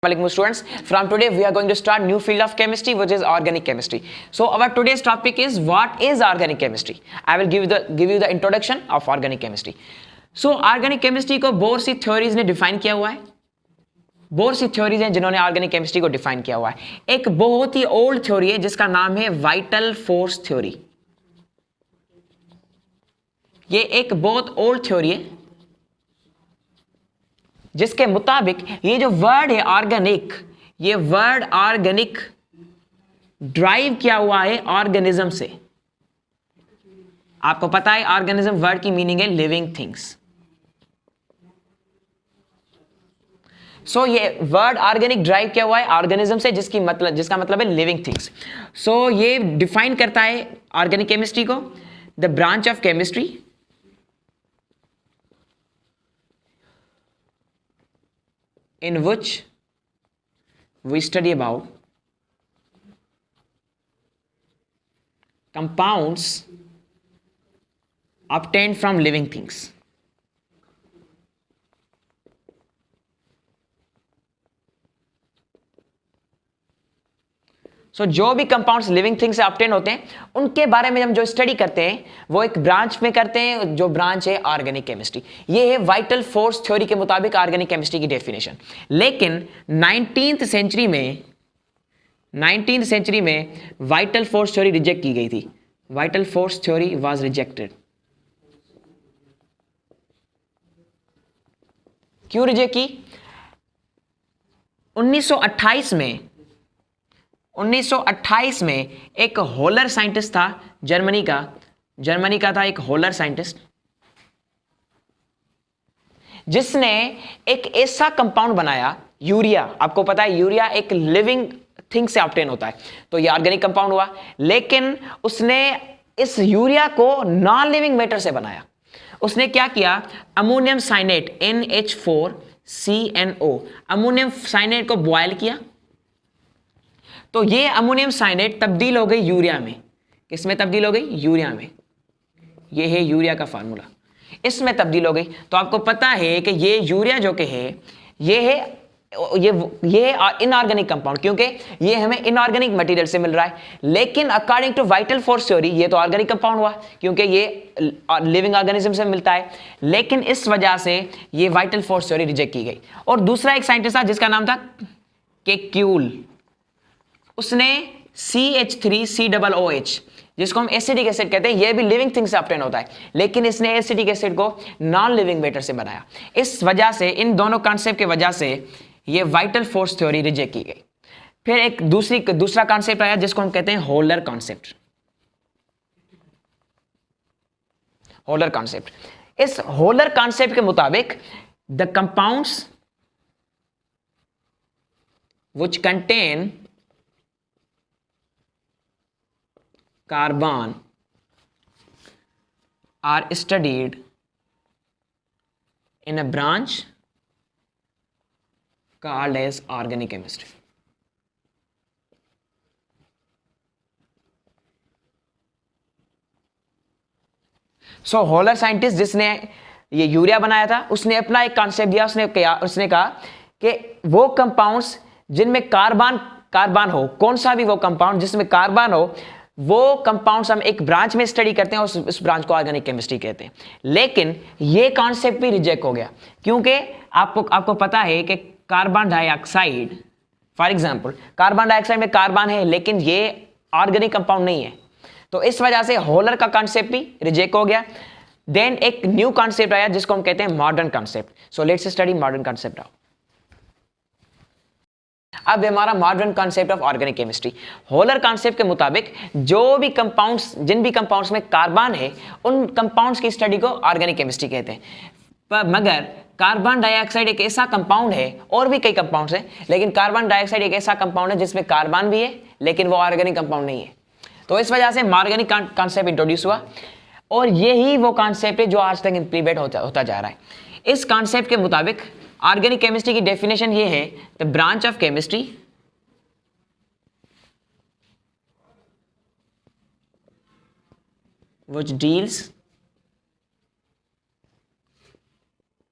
Assalamualaikum students. From today we are going to start new field of chemistry, which is organic chemistry. So our today's topic is what is organic chemistry. I will give you the introduction of organic chemistry. So organic chemistry को बहुत सी theories ने define किया हुआ है. बहुत सी theories हैं जिन्होंने organic chemistry को define किया हुआ है. एक बहुत ही old theory है जिसका नाम है vital force theory. ये एक बहुत old theory है जिसके मुताबिक ये जो वर्ड है ऑर्गेनिक, ये वर्ड ऑर्गेनिक ड्राइव किया हुआ है ऑर्गेनिज्म से. आपको पता है ऑर्गेनिज्म वर्ड की मीनिंग है लिविंग थिंग्स. सो ये वर्ड ऑर्गेनिक ड्राइव किया हुआ है ऑर्गेनिज्म से जिसका मतलब है लिविंग थिंग्स. सो ये डिफाइन करता है ऑर्गेनिक केमिस्ट्री को, the branch of chemistry in which we study about compounds obtained from living things. सो जो भी कंपाउंड्स लिविंग थिंग्स से ऑब्टेन होते हैं उनके बारे में हम जो स्टडी करते हैं वो एक ब्रांच में करते हैं, जो ब्रांच है ऑर्गेनिक केमिस्ट्री. ये है वाइटल फोर्स थ्योरी के मुताबिक ऑर्गेनिक केमिस्ट्री की डेफिनेशन. लेकिन 19th सेंचुरी में वाइटल फोर्स थ्योरी रिजेक्ट की गई थी. Vital force theory was rejected. क्यों रिजेक्ट की? 1928 में एक होलर साइंटिस्ट था, जर्मनी का था एक होलर साइंटिस्ट, जिसने एक ऐसा कंपाउंड बनाया यूरिया. आपको पता है यूरिया एक लिविंग थिंग से ऑब्टेन होता है, तो ये ऑर्गेनिक कंपाउंड हुआ. लेकिन उसने इस यूरिया को नॉन लिविंग मैटर से बनाया. उसने क्या किया? अमोनियम साइनेट NH4CNO, अमोनियम साइनेट को बॉयल किया तो ये अमोनियम साइनेट तब्दील हो गई यूरिया में. किसमें तब्दील हो गई? यूरिया में. ये है यूरिया का फार्मूला, इसमें तब्दील हो गई. तो आपको पता है कि ये यूरिया जो कि है ये इनऑर्गेनिक कंपाउंड, क्योंकि ये हमें इनऑर्गेनिक मटेरियल से मिल रहा है. लेकिन according to vital force theory ये तो ऑर्गेनिक कंपाउंड हुआ क्योंकि ये लिविंग ऑर्गेनिज्म से मिलता है. लेकिन इस वजह से ये वाइटल फोर्स थ्योरी रिजेक्ट की गई. और दूसरा एक साइंटिस्ट था जिसका नाम था केक्यूल. उसने CH3COOH, जिसको हम एसिटिक एसिड कहते हैं, यह भी लिविंग थिंग से ऑब्टेन होता है, लेकिन इसने एसिटिक एसिड को नॉन लिविंग मैटर से बनाया. इस वजह से, इन दोनों कॉन्सेप्ट की वजह से यह वाइटल फोर्स थ्योरी रिजेक्ट की गई. फिर एक दूसरा कॉन्सेप्ट आया जिसको हम कहते हैं होलर कॉन्सेप्ट. Holer concept. इस होलर कॉन्सेप्ट के मुताबिक the compounds which contain carbon are studied in a branch called as organic chemistry. So holer scientist जिसने ये यूरिया बनाया था, उसने अपना एक कॉन्सेप्ट दिया. उसने कहा कि वो कंपाउंड्स जिनमें कार्बन हो, कौन सा भी वो कंपाउंड जिसमें कार्बन हो, वो कंपाउंड्स हम एक ब्रांच में स्टडी करते हैं और उस ब्रांच को ऑर्गेनिक केमिस्ट्री कहते हैं. लेकिन ये कॉन्सेप्ट भी रिजेक्ट हो गया क्योंकि आपको पता है कि carbon dioxide, for example carbon dioxide में कार्बन है लेकिन ये ऑर्गेनिक कंपाउंड नहीं है. तो इस वजह से होलर का कॉन्सेप्ट भी रिजेक्ट हो गया. देन एक न्यू कॉन्सेप्ट आया जिसको हम कहते हैं modern concept. So let's study modern concept now. अब हमारा modern concept of organic chemistry. Holer concept के मुताबिक जिन भी कंपाउंड्स में कार्बन है उन कंपाउंड्स की स्टडी को ऑर्गेनिक केमिस्ट्री कहते हैं. मगर कार्बन डाइऑक्साइड एक ऐसा कंपाउंड है, और भी कई कंपाउंड्स हैं, लेकिन कार्बन डाइऑक्साइड एक ऐसा कंपाउंड है जिसमें कार्बन भी है लेकिन वो ऑर्गेनिक कंपाउंड नहीं है. तो इस वजह से ऑर्गेनिक कॉन्सेप्ट इंट्रोड्यूस हुआ और यही वो कॉन्सेप्ट है जो आज तक इंप्लीमेंट होता जा रहा है. इस कॉन्सेप्ट के मुताबिक ऑर्गेनिक केमिस्ट्री की डेफिनेशन ये है, the branch of chemistry which deals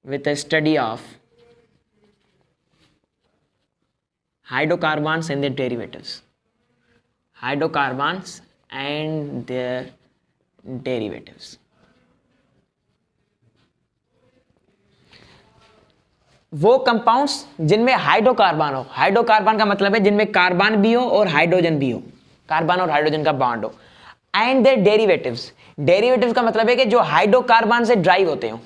with a study of hydrocarbons and their derivatives, hydrocarbons and their derivatives. वो कंपाउंड्स जिनमें हाइड्रोकार्बन हो, हाइड्रोकार्बन का मतलब है जिनमें कार्बन भी हो और हाइड्रोजन भी हो, कार्बन और हाइड्रोजन का बॉन्ड हो, एंड देयर डेरिवेटिव्स, डेरिवेटिव्स का मतलब है कि जो हाइड्रोकार्बन से ड्राइव होते हो।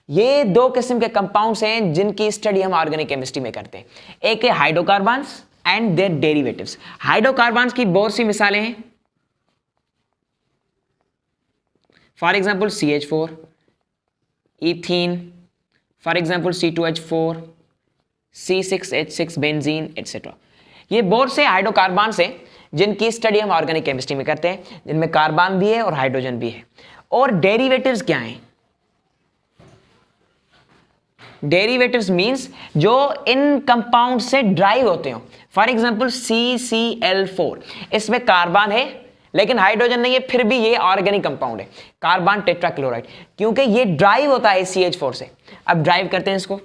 ये दो किस्म के कंपाउंड्स हैं जिनकी स्टडी हम ऑर्गेनिक केमिस्ट्री में करते हैं, एक है hydrocarbons and their derivatives. Hydrocarbons की बहुत सी मिसालें हैं, for example CH4, ethene, for example C2H4, C6H6 benzene etcetera. ये बहुत से हाइड्रोकार्बन्स हैं जिनकी स्टडी हम ऑर्गेनिक केमिस्ट्री में करते हैं, जिनमें कार्बन भी है और हाइड्रोजन भी है। और डेरिवेटिव्स क्या हैं? डेरिवेटिव्स मींस जो इन कंपाउंड से ड्राइव होते हो। फॉर एग्जाम्पल CCl4, इसमें कार्बन है लेकिन हाइड्रोजन नहीं है, फिर भी ये ऑर्गेनिक कंपाउंड है, कार्बन टेट्राक्लोराइड, क्योंकि ये ड्राइव होता है CH4 से। अब ड्राइव करते हैं इसको,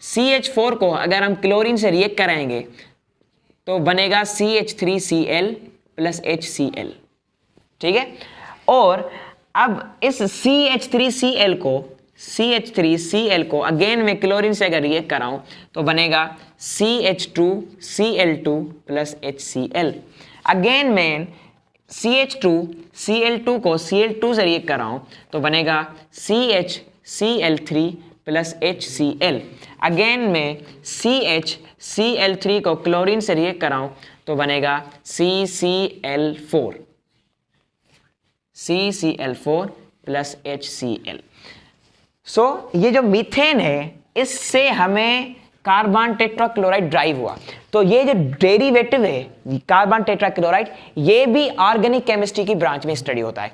CH4 को अगर हम क्लोरीन से रिएक्ट कराएंगे तो बनेगा CH3Cl प्लस HCl, ठीक है। और अब इस CH3Cl को अगेन मैं क्लोरीन से अगर रिएक्ट कराऊं तो बनेगा CH2Cl2 प्लस HCl। अगेन मैं CH2Cl2 को Cl2 से रिएक्ट कराऊं तो बनेगा CHCl3 प्लस HCl। अगेन मैं CHCl3 को क्लोरीन से रिएक्ट कराऊं तो बनेगा CCl4 प्लस HCl। सो ये जो मीथेन है इससे हमें कार्बन टेट्राक्लोराइड ड्राइव हुआ, तो ये जो डेरिवेटिव है कार्बन टेट्राक्लोराइड, ये भी ऑर्गेनिक केमिस्ट्री की ब्रांच में स्टडी होता है।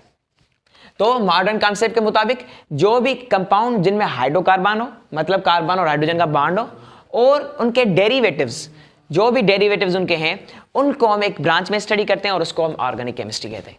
तो मॉडर्न कॉन्सेप्ट के मुताबिक जो भी कंपाउंड जिनमें हाइड्रोकार्बन हो, मतलब कार्बन और हाइड्रोजन का बॉन्ड हो, और उनके डेरिवेटिव्स, जो भी डेरिवेटिव्स उनके हैं, उनको हम एक ब्रांच में स्टडी करते हैं और उसको हम ऑर्गेनिक केमिस्ट्री कहते हैं।